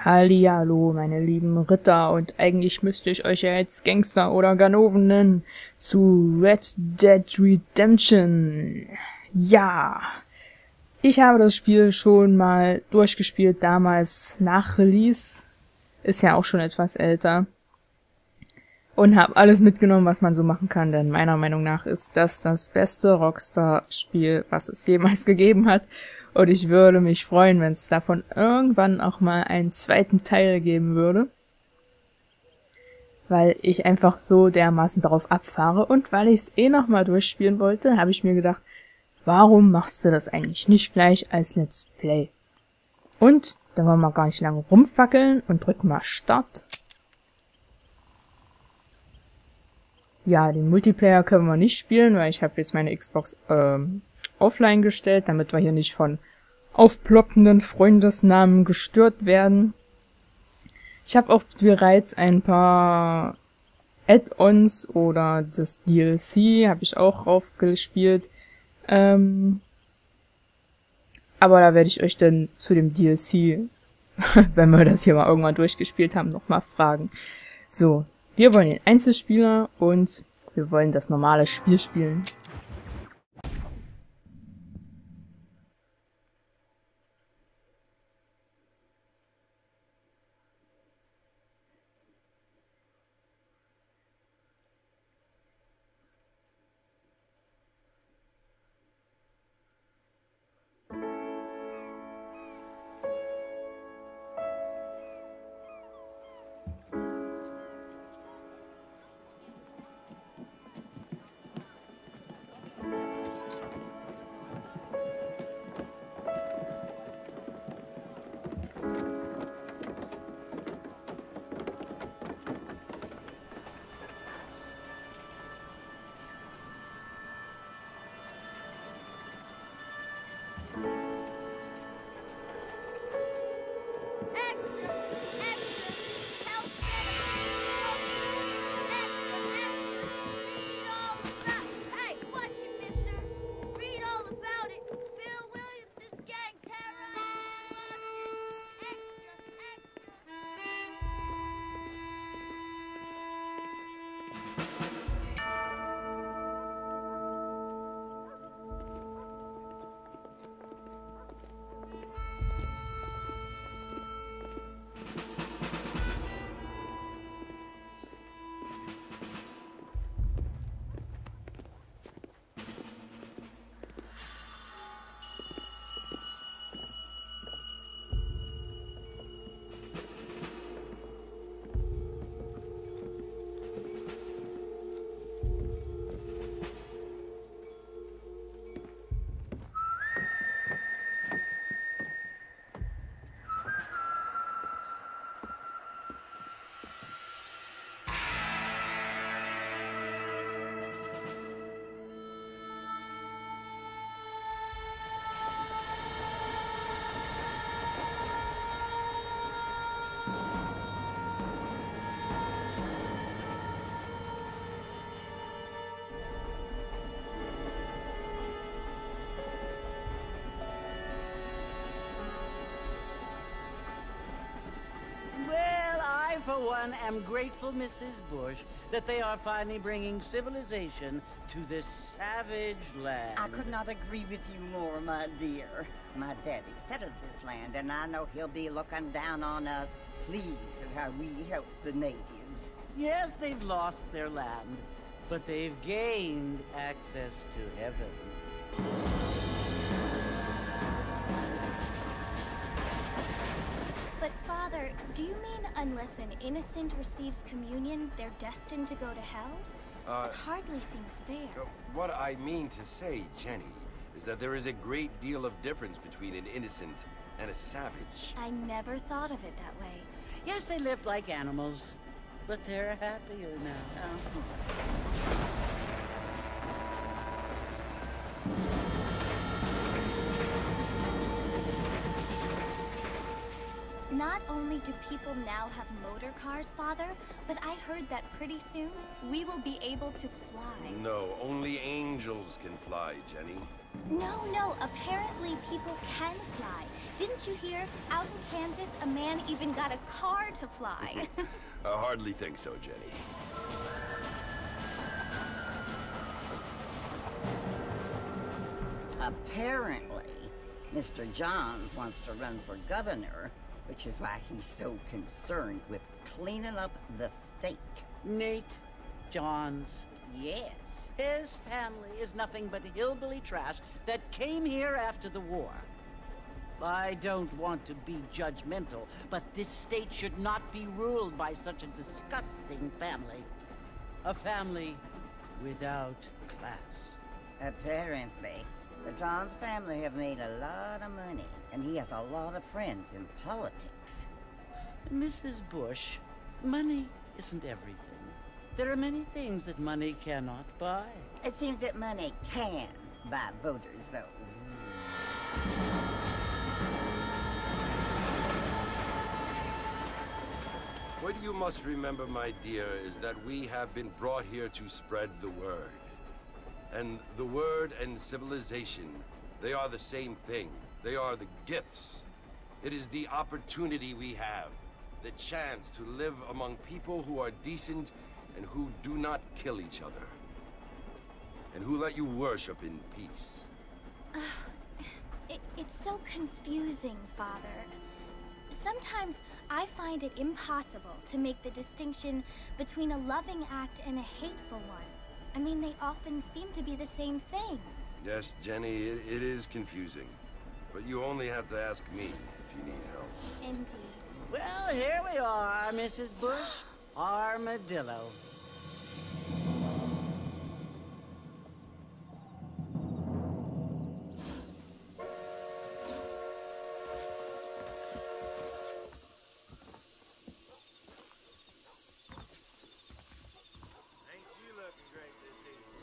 Hallihallo, meine lieben Ritter, und eigentlich müsste ich euch ja jetzt Gangster oder Ganoven nennen, zu Red Dead Redemption. Ja, ich habe das Spiel schon mal durchgespielt, damals nach Release, ist ja auch schon etwas älter, und habe alles mitgenommen, was man so machen kann, denn meiner Meinung nach ist das das beste Rockstar-Spiel, was es jemals gegeben hat. Und ich würde mich freuen, wenn es davon irgendwann auch mal einen zweiten Teil geben würde. Weil ich einfach so dermaßen darauf abfahre und weil ich es nochmal durchspielen wollte, habe ich mir gedacht, warum machst du das eigentlich nicht gleich als Let's Play? Und da wollen wir gar nicht lange rumfackeln und drücken mal Start. Ja, den Multiplayer können wir nicht spielen, weil ich habe jetzt meine Xbox offline gestellt, damit wir hier nicht von aufploppenden Freundesnamen gestört werden. Ich habe auch bereits ein paar Add-ons oder das DLC habe ich auch raufgespielt. Aber da werde ich euch dann zu dem DLC, wenn wir das hier mal irgendwann durchgespielt haben, nochmal fragen. So, wir wollen den Einzelspieler und wir wollen das normale Spiel spielen. For one, am grateful, Mrs. Bush, that they are finally bringing civilization to this savage land. I could not agree with you more, my dear. My daddy settled this land, and I know he'll be looking down on us, pleased at how we help the natives. Yes, they've lost their land, but they've gained access to heaven. But Father, do you mean unless an innocent receives communion, they're destined to go to hell? It hardly seems fair. What I mean to say, Jenny, is that there is a great deal of difference between an innocent and a savage. I never thought of it that way. Yes, they lived like animals, but they're happier now. not only do people now have motor cars, Father, but I heard that pretty soon we will be able to fly. No, only angels can fly, Jenny. No, apparently people can fly. Didn't you hear? Out in Kansas, a man even got a car to fly. I hardly think so, Jenny. Apparently, Mr. Johns wants to run for governor, which is why he's so concerned with cleaning up the state. Nate Johns. Yes. His family is nothing but hillbilly trash that came here after the war. I don't want to be judgmental, but this state should not be ruled by such a disgusting family. A family without class. Apparently. The Johns family have made a lot of money, and he has a lot of friends in politics. Mrs. Bush, money isn't everything. There are many things that money cannot buy. It seems that money can buy voters, though. What you must remember, my dear, is that we have been brought here to spread the word. And the word and civilization, they are the same thing. They are the gifts. It is the opportunity we have, the chance to live among people who are decent and who do not kill each other. And who let you worship in peace. It's so confusing, Father. Sometimes I find it impossible to make the distinction between a loving act and a hateful one. I mean, they often seem to be the same thing. Yes, Jenny, it is confusing. But you only have to ask me if you need help. Indeed. Well, here we are, Mrs. Bush. Armadillo.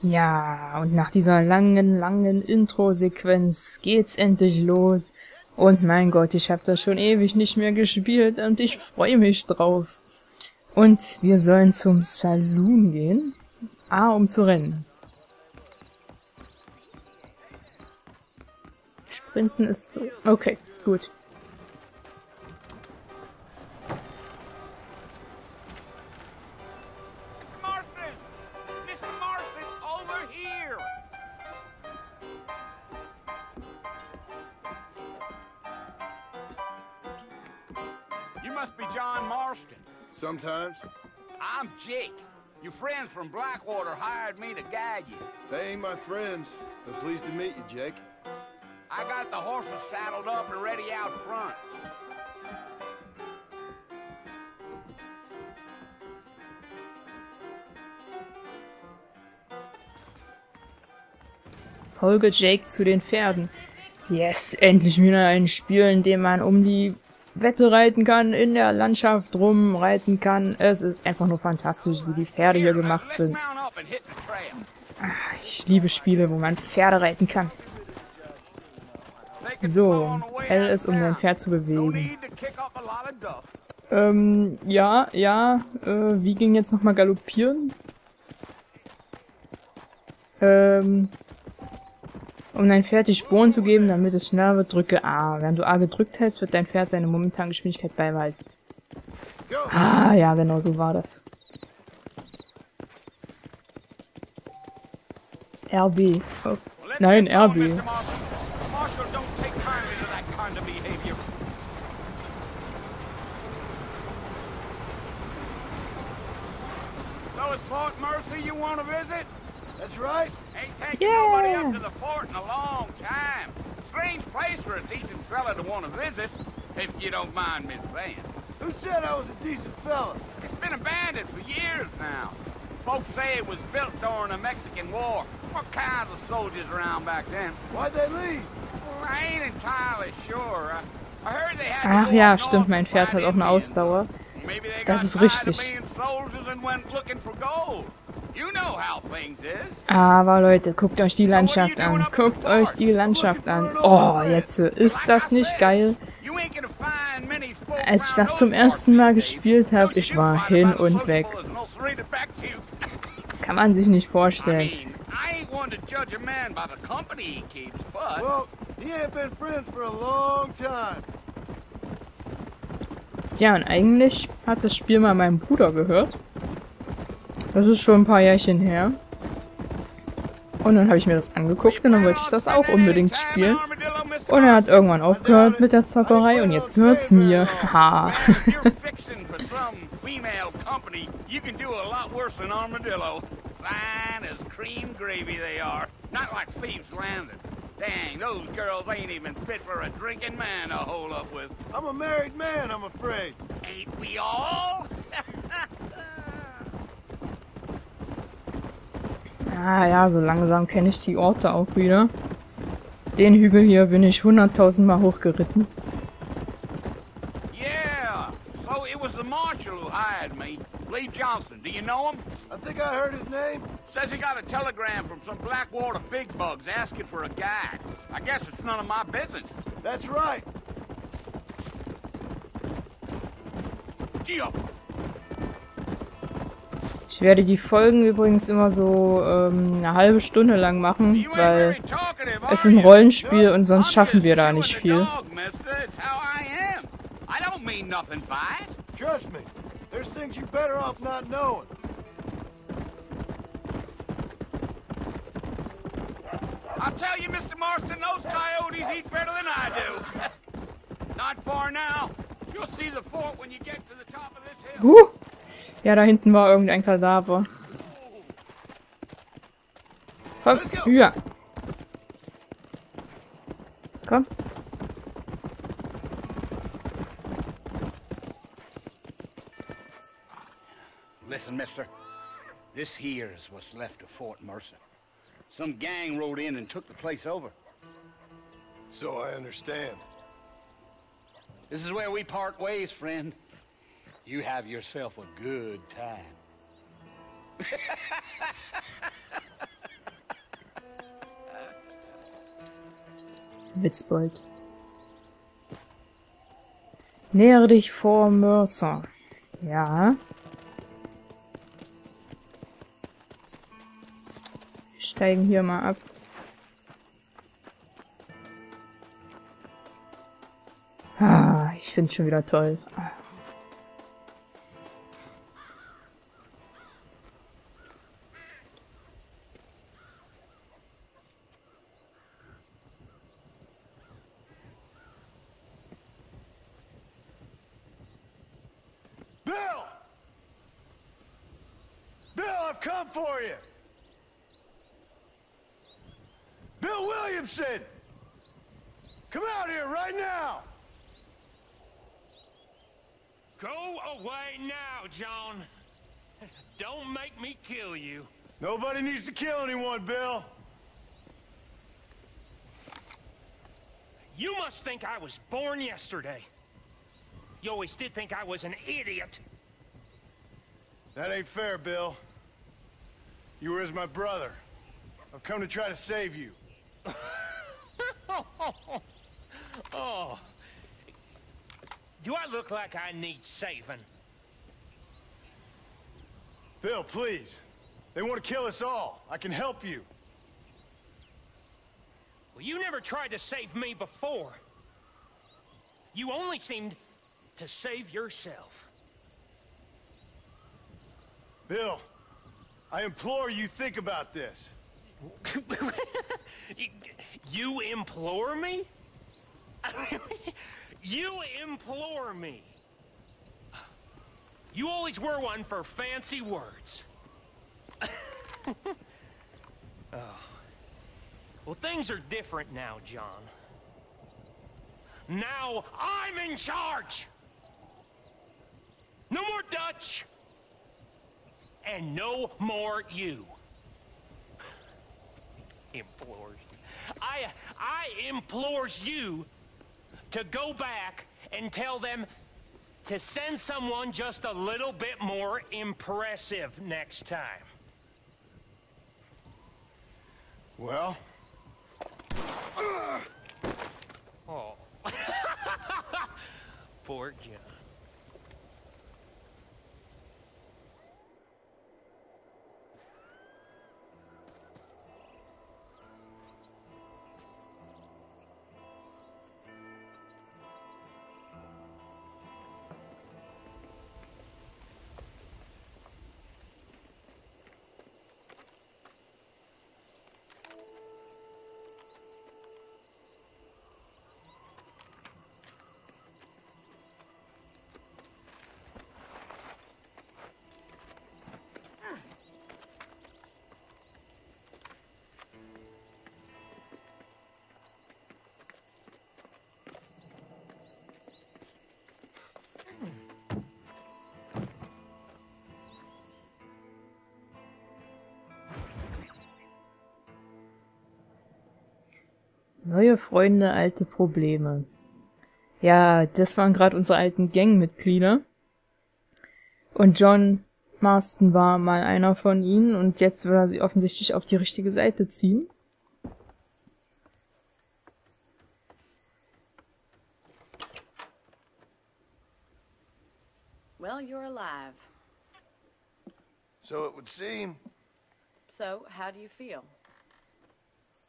Ja, und nach dieser langen Intro-Sequenz geht's endlich los. Und mein Gott, ich habe das schon ewig nicht mehr gespielt und ich freue mich drauf. Und wir sollen zum Saloon gehen. Um zu rennen. Sprinten ist so... Okay, gut. Must be John Marston. Sometimes. I'm Jake. Your friends from Blackwater hired me to guide you. They ain't my friends, but pleased to meet you, Jake. I got the horses saddled up and ready out front. Folge Jake zu den Pferden. Yes, endlich wieder ein Spiel, in dem man um die Wette reiten kann, in der Landschaft rumreiten kann. Es ist einfach nur fantastisch, wie die Pferde hier gemacht sind. Ich liebe Spiele, wo man Pferde reiten kann. So, L ist, um dein Pferd zu bewegen. Wie ging jetzt nochmal galoppieren? Um dein Pferd die Sporen zu geben, damit es schneller wird, drücke A. Während du A gedrückt hältst, wird dein Pferd seine momentane Geschwindigkeit beibehalten. Ja, genau so war das. RB. Oh. Nein, RB. That's right. Ain't taken nobody up to the fort in a long time. Strange place for a decent fella to want to visit, if you don't mind me saying. Who said I was a decent fella? It's been abandoned for years now. Folks say it was built during the Mexican War. What kinds of soldiers around back then? Why'd they leave? Well, I ain't entirely sure. I heard they had Ach ja, stimmt, mein Pferd hat auch eine Ausdauer. Das ist richtig. Aber Leute, guckt euch die Landschaft an. Guckt euch die Landschaft an. Oh, jetzt ist das nicht geil? Als ich das zum ersten Mal gespielt habe, ich war hin und weg. Das kann man sich nicht vorstellen. Well, he ain't been friends for a long time. Ja, und eigentlich hat das Spiel mal mein Bruder gehört. Das ist schon ein paar Jährchen her. Und dann habe ich mir das angeguckt und dann wollte ich das auch unbedingt spielen. Und er hat irgendwann aufgehört mit der Zockerei und jetzt gehört's mir. Haha. Dang, those girls ain't even fit for a drinking man to hold up with. I'm a married man, I'm afraid. Ain't we all? Ah ja, so langsam kenne ich die Orte auch wieder. Den Hügel hier bin ich 100.000 Mal hochgeritten. Yeah, so it was the marshal who hired me. Lee Johnson, do you know him? I think I heard his name. Says he got a telegram from some Blackwater big bugs asking for a guide. I guess it's none of my business. That's right. Gio. Ich werde die Folgen übrigens immer so eine halbe Stunde lang machen, weil es ist ein Rollenspiel und sonst schaffen wir da nicht viel. Trust me, there's things you're better off not knowing. I'll tell you, Mr. Marston, those coyotes eat better than I do. Not far now. You'll see the fort when you get to the top of this hill. Ja, da hinten war irgendein Kadaver. Komm, ja. Komm. Listen, mister. This here is what's left of Fort Mercer. Some gang rode in and took the place over. So I understand. This is where we part ways, friend. You have yourself a good time. Witzbold. Nähere dich vor Mercer. Ja. Wir steigen hier mal ab. Ah, ich find's schon wieder toll. I've come for you! Bill Williamson! Come out here right now! Go away now, John. Don't make me kill you. Nobody needs to kill anyone, Bill. You must think I was born yesterday. You always did think I was an idiot. That ain't fair, Bill. You were as my brother. I've come to try to save you. Oh. Do I look like I need saving? Bill, please. They want to kill us all. I can help you. Well, you never tried to save me before. You only seemed to save yourself. Bill, I implore you think about this. You implore me? You implore me. You always were one for fancy words. Oh. Well, things are different now, John. Now I'm in charge! No more Dutch! And no more you. Implores. I implores you to go back and tell them to send someone just a little bit more impressive next time. Well? Oh. Fort John. Neue Freunde, alte Probleme. Ja, das waren gerade unsere alten Gangmitglieder. Und John Marston war mal einer von ihnen und jetzt will er sie offensichtlich auf die richtige Seite ziehen. Well, you're alive. So it would seem. So, how do you feel?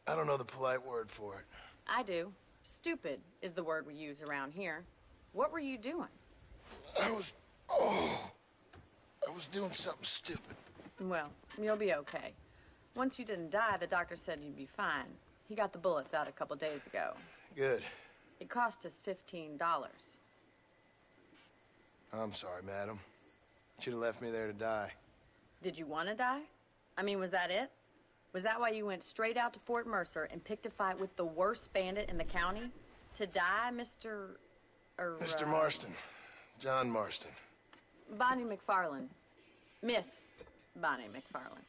I don't know the polite word for it. I do. Stupid is the word we use around here. What were you doing? I was doing something stupid. Well, you'll be okay. Once you didn't die, the doctor said you'd be fine. He got the bullets out a couple days ago. Good. It cost us $15. I'm sorry, madam. You should have left me there to die. Did you want to die? I mean, was that it? Was that why you went straight out to Fort Mercer and picked a fight with the worst bandit in the county? To die, Mr. Mr. Marston. John Marston. Bonnie McFarland. Miss Bonnie McFarland.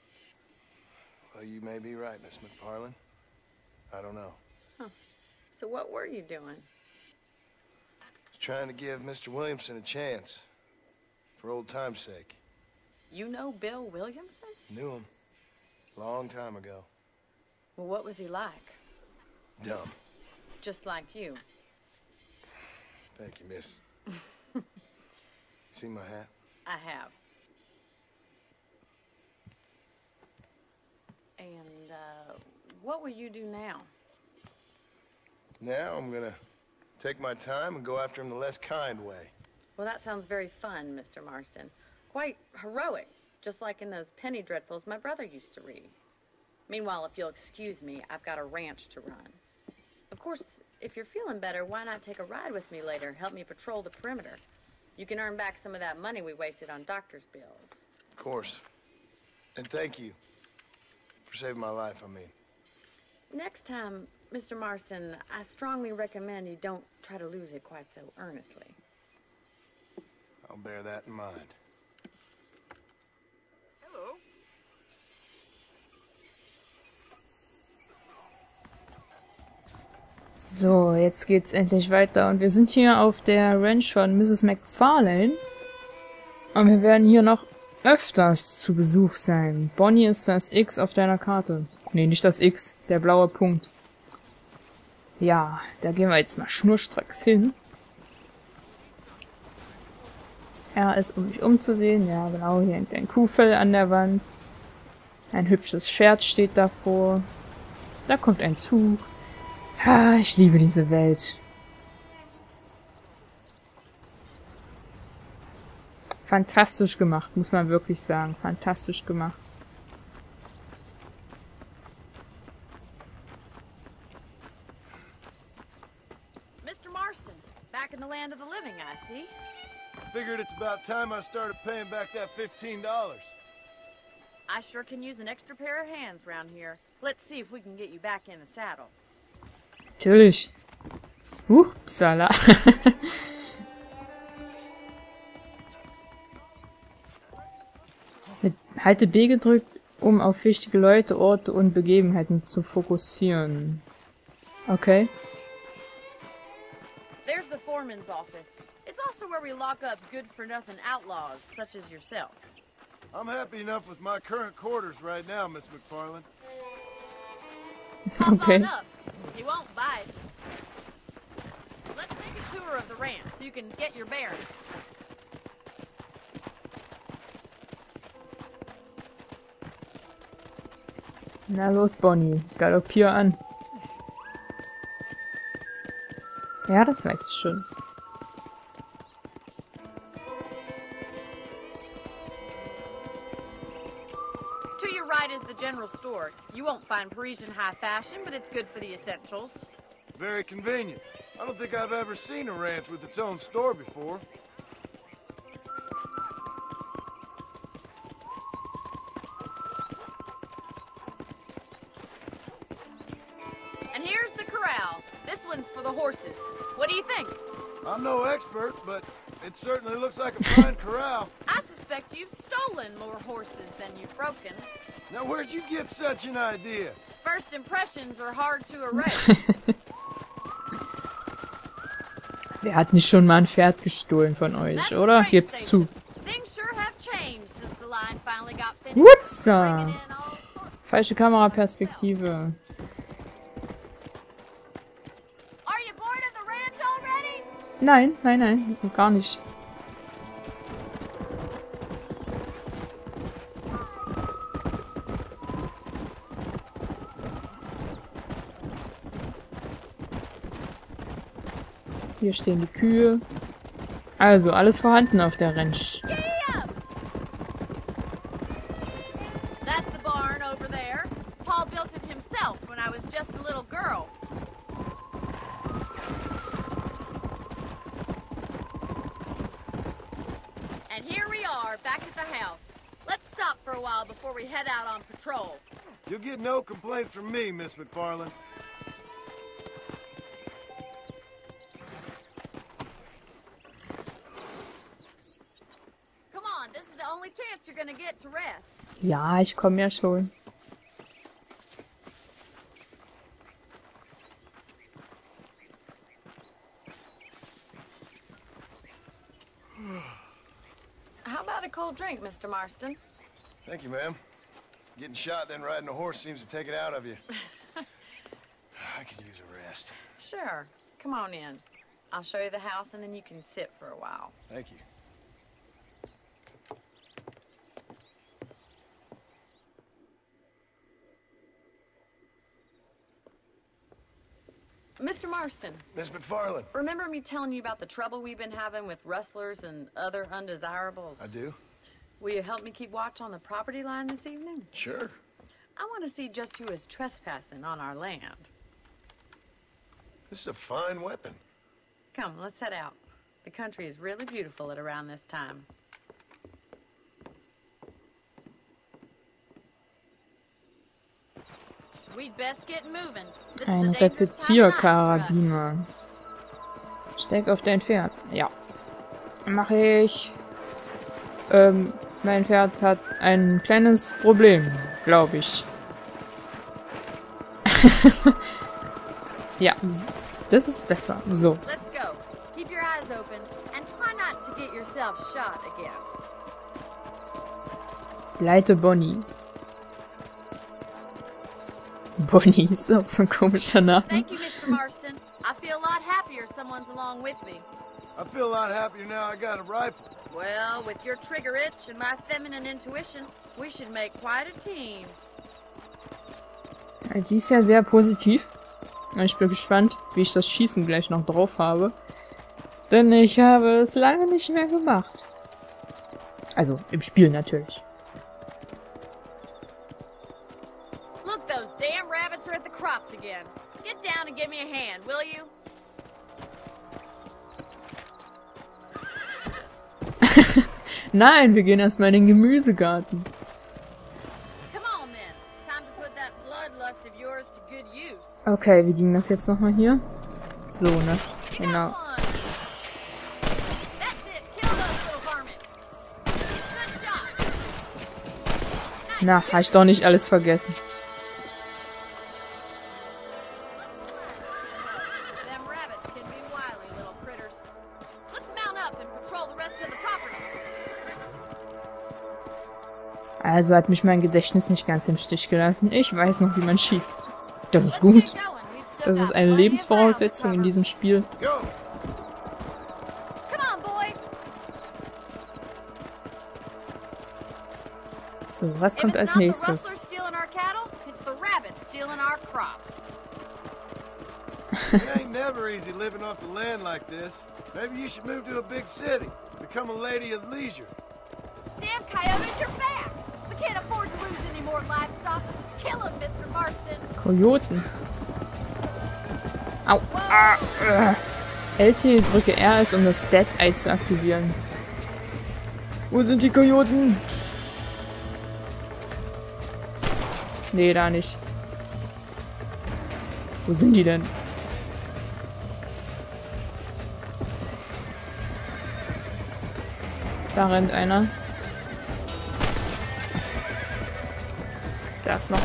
Well, you may be right, Miss McFarland. I don't know. Huh. So what were you doing? Just trying to give Mr. Williamson a chance. For old time's sake. You know Bill Williamson? Knew him. Long time ago. Well, what was he like? Dumb. Just like you. Thank you, miss. See my hat? I have. And, what will you do now? Now I'm gonna take my time and go after him the less kind way. Well, that sounds very fun, Mr. Marston. Quite heroic, just like in those penny dreadfuls my brother used to read. Meanwhile, if you'll excuse me, I've got a ranch to run. Of course, if you're feeling better, why not take a ride with me later? Help me patrol the perimeter. You can earn back some of that money we wasted on doctor's bills. Of course. And thank you for saving my life, I mean. Next time, Mr. Marston, I strongly recommend you don't try to lose it quite so earnestly. I'll bear that in mind. Hello. So, jetzt geht's endlich weiter und wir sind hier auf der Ranch von Mrs. McFarlane und wir werden hier noch öfters zu Besuch sein. Bonnie ist das X auf deiner Karte. Nee, nicht das X, der blaue Punkt. Ja, da gehen wir jetzt mal schnurstracks hin. R ist, um mich umzusehen. Ja, genau, hier hängt ein Kuhfell an der Wand. Ein hübsches Pferd steht davor. Da kommt ein Zug. Ah, ich liebe diese Welt. Fantastisch gemacht, muss man wirklich sagen. Fantastisch gemacht. Mr. Marston, back in the land of the living, I see. Figured it's about time I started paying back that $15. I sure can use an extra pair of hands around here. Let's see if we can get you back in the saddle. Natürlich. Upsala. Halte B gedrückt, um auf wichtige Leute, Orte und Begebenheiten zu fokussieren. Okay. There's the foreman's office. It's also where we lock up good-for-nothing outlaws, such as yourself. I'm happy enough with my current quarters right now, Miss McFarland. Hop Okay. on up. He won't bite. Let's make a tour of the the ranch so you can get your bearings. Na los, Bonnie, galoppier an. Ja, das weiß ich schon. To your right is the general store. You won't find Parisian high fashion, but it's good for the essentials. Very convenient. I don't think I've ever seen a ranch with its own store before. And here's the corral. This one's for the horses. What do you think? I'm no expert, but it certainly looks like a fine corral. I suspect you've stolen more horses than you've broken. Now, where'd you get such an idea? First impressions are hard to erase. Wer hat nicht schon mal ein Pferd gestohlen von euch, oder? Gibt's zu. Things sure have changed since the line finally got finished. Upsa! Falsche Kameraperspektive. Are you bored of the ranch already? Nein, nein, nein, gar nicht. Hier stehen die Kühe. Also, alles vorhanden auf der Ranch. That's the barn over there. Paul built it himself when I was just a little girl. And here we are, back at the house. Let's stop for a while before we head out on patrol. You'll get no complaint from me, Miss McFarland. Come on, this is the only chance you're gonna get to rest. Ja, ich komme ja schon. How about a cold drink, Mr. Marston? Thank you, ma'am. Getting shot, then riding a horse seems to take it out of you. I could use a rest. Sure. Come on in. I'll show you the house and then you can sit for a while. Thank you. Mr. Marston, Miss McFarland. remember me telling you about the trouble we've been having with rustlers and other undesirables? I do. Will you help me keep watch on the property line this evening? Sure. I want to see just who is trespassing on our land. This is a fine weapon. Come, let's head out. The country is really beautiful at around this time. We'd best get moving. This is Ein a dangerous time of night for us. Repetierkarabiner. Steig auf dein Pferd. Ja. Mach ich. Mein Pferd hat ein kleines Problem, glaube ich. Ja, das ist besser. So. Let's go. Keep your eyes open and try not to get yourself shot again. Leite Bonnie. Bonnie ist auch so ein komischer Name. Thank you, Mr. Marston. I feel a lot happier someone's along with me. I feel a lot happier now I got a rifle. Well, with your trigger itch and my feminine intuition, we should make quite a team. Die ist ja sehr positiv. Ich bin gespannt, wie ich das Schießen gleich noch drauf habe. Denn ich habe es lange nicht mehr gemacht. Also, im Spiel natürlich. Look, those damn rabbits are at the crops again. Get down and give me a hand, will you? Nein, wir gehen erstmal in den Gemüsegarten. Come on then. Time to put that bloodlust of yours to good use. Okay, wie ging das jetzt nochmal hier? So, ne? Genau. That's it. Kill those little varmints. Good shot. Na, hab ich doch nicht alles vergessen. Them rabbits can be wily little critters. Let's mount up and patrol the rest of the property. Also hat mich mein Gedächtnis nicht ganz im Stich gelassen. Ich weiß noch, wie man schießt. Das ist gut. Das ist eine Lebensvoraussetzung in diesem Spiel. Go! So, was kommt als nächstes? It ain't never easy living off the land like this. Maybe you should move to a big city. Become a lady of leisure. Damn coyotes, you're back! We can't afford to lose any more livestock. Kill him, Mr. Marston. Kojoten. Au. LT, drücke R ist, um das Dead Eye zu aktivieren. Wo sind die Kojoten? Nee, da nicht. Wo sind die denn? Da rennt einer. Da ist noch.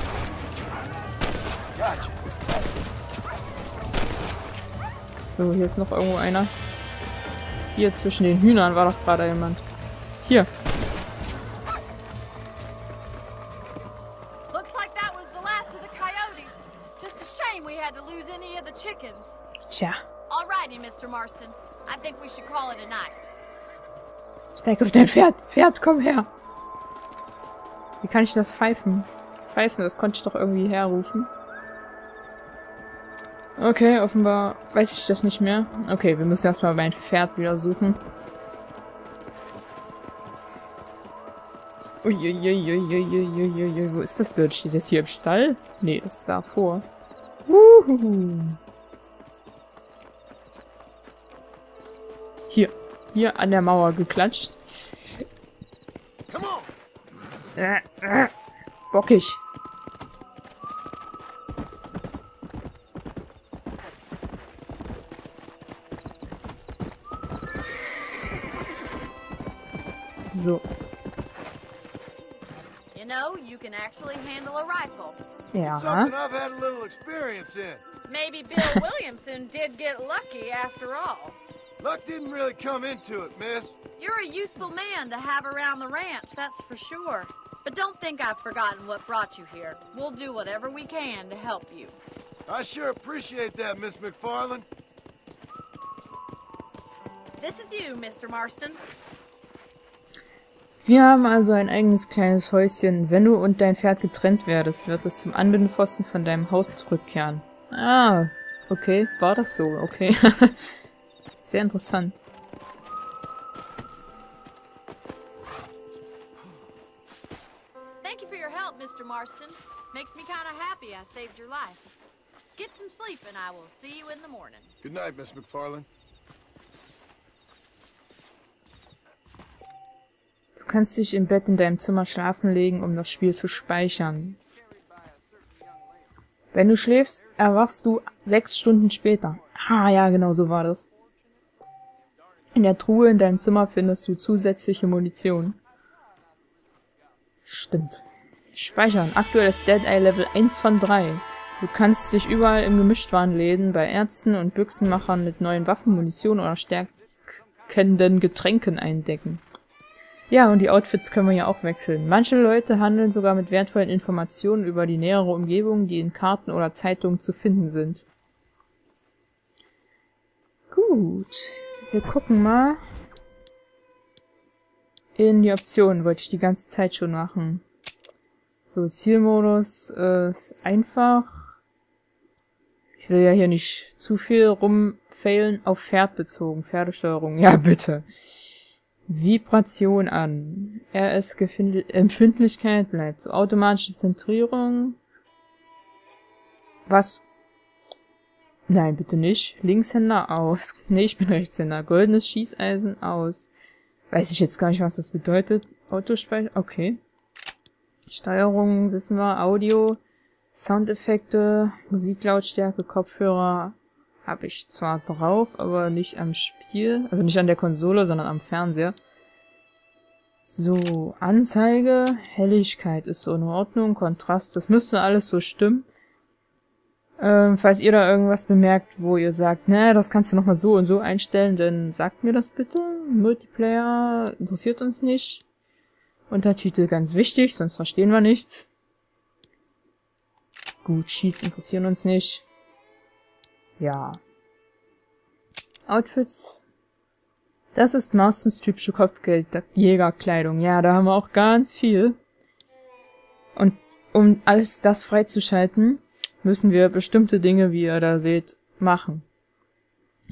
So, hier ist noch irgendwo einer. Hier zwischen den Hühnern war doch gerade jemand. Hier. Tja. Steig auf dein Pferd. Pferd, komm her. Wie kann ich das pfeifen? Pfeifen, das konnte ich doch irgendwie herrufen. Okay, offenbar weiß ich das nicht mehr. Okay, wir müssen erstmal mein Pferd wieder suchen. Uiuiuiuiuiuiui, wo ist das denn? Steht das hier im Stall? Nee, das ist davor. Hier an der Mauer geklatscht. Bockig. So. You know, you can actually handle a rifle. Ja. It's something I've had a little experience in. Maybe Bill Williamson did get lucky after all. Luck didn't really come into it, miss. You're a useful man to have around the ranch, that's for sure. But don't think I've forgotten what brought you here. We'll do whatever we can to help you. I sure appreciate that, Miss McFarland. This is you, Mr. Marston. Wir haben also ein eigenes kleines Häuschen. Wenn du und dein Pferd getrennt werdest, wird es zum Anbindepfosten von deinem Haus zurückkehren. Ah, okay. War das so? Okay. Sehr interessant. Thank you for your help, Mr. Marston. Makes me kind of happy I saved your life. Get some sleep and I will see you in the morning. Good night, Miss McFarland. Du kannst dich im Bett in deinem Zimmer schlafen legen, um das Spiel zu speichern. Wenn du schläfst, erwachst du 6 Stunden später. Ah, ja, genau so war das. In der Truhe in deinem Zimmer findest du zusätzliche Munition. Stimmt. Speichern. Aktuelles Dead Eye Level 1 von 3. Du kannst dich überall im Gemischtwarenläden, bei Ärzten und Büchsenmachern mit neuen Waffen, Munition oder stärkenden Getränken eindecken. Ja, und die Outfits können wir ja auch wechseln. Manche Leute handeln sogar mit wertvollen Informationen über die nähere Umgebung, die in Karten oder Zeitungen zu finden sind. Gut. Wir gucken mal. In die Optionen wollte ich die ganze Zeit schon machen. So, Zielmodus ist einfach. Ich will ja hier nicht zu viel rumfailen. Auf Pferd bezogen. Pferdesteuerung. Ja, bitte. Vibration an. Empfindlichkeit bleibt. So, automatische Zentrierung. Was? Nein, bitte nicht. Linkshänder aus. Nee, ich bin Rechtshänder. Goldenes Schießeisen aus. Weiß ich jetzt gar nicht, was das bedeutet. Autospeicher. Okay. Steuerung, wissen wir. Audio. Soundeffekte. Musiklautstärke, Kopfhörer. Habe ich zwar drauf, aber nicht am Spiel. Also nicht an der Konsole, sondern am Fernseher. So, Anzeige. Helligkeit ist so in Ordnung. Kontrast, das müsste alles so stimmen. Falls ihr da irgendwas bemerkt, wo ihr sagt, ne, das kannst du nochmal so und so einstellen, dann sagt mir das bitte. Multiplayer interessiert uns nicht. Untertitel ganz wichtig, sonst verstehen wir nichts. Gut, Cheats interessieren uns nicht. Ja. Outfits. Das ist Marstons typische Kopfgeldjägerkleidung. Ja, da haben wir auch ganz viel. Und um alles das freizuschalten, müssen wir bestimmte Dinge, wie ihr da seht, machen.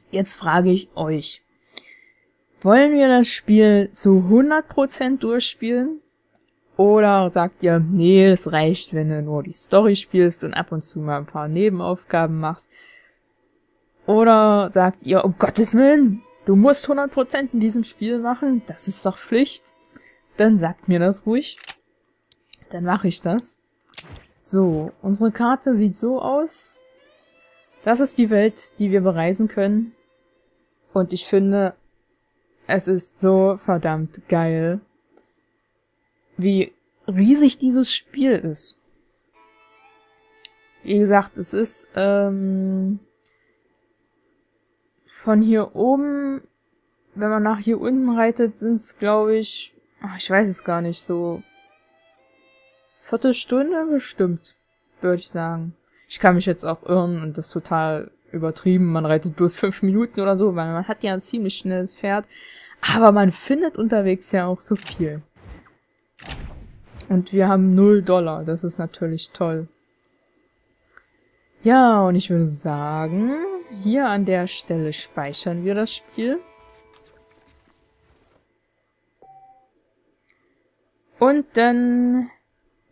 Jetzt frage ich euch, wollen wir das Spiel zu 100% durchspielen? Oder sagt ihr, nee, es reicht, wenn du nur die Story spielst und ab und zu mal ein paar Nebenaufgaben machst? Oder sagt ihr, um Gottes Willen, du musst 100% in diesem Spiel machen, das ist doch Pflicht? Dann sagt mir das ruhig. Dann mache ich das. So, unsere Karte sieht so aus. Das ist die Welt, die wir bereisen können. Und ich finde, es ist so verdammt geil, wie riesig dieses Spiel ist. Wie gesagt, es ist von hier oben, wenn man nach hier unten reitet, sind es, glaube ich, ich weiß es gar nicht, so Viertelstunde bestimmt, würde ich sagen. Ich kann mich jetzt auch irren und das total übertrieben. Man reitet bloß 5 Minuten oder so, weil man hat ja ein ziemlich schnelles Pferd. Aber man findet unterwegs ja auch so viel. Und wir haben $0. Das ist natürlich toll. Ja, und ich würde sagen, hier an der Stelle speichern wir das Spiel. Und dann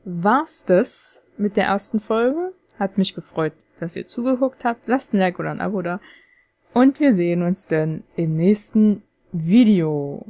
war's das mit der ersten Folge. Hat mich gefreut, dass ihr zugeguckt habt. Lasst ein Like oder ein Abo da. Und wir sehen uns dann im nächsten Video.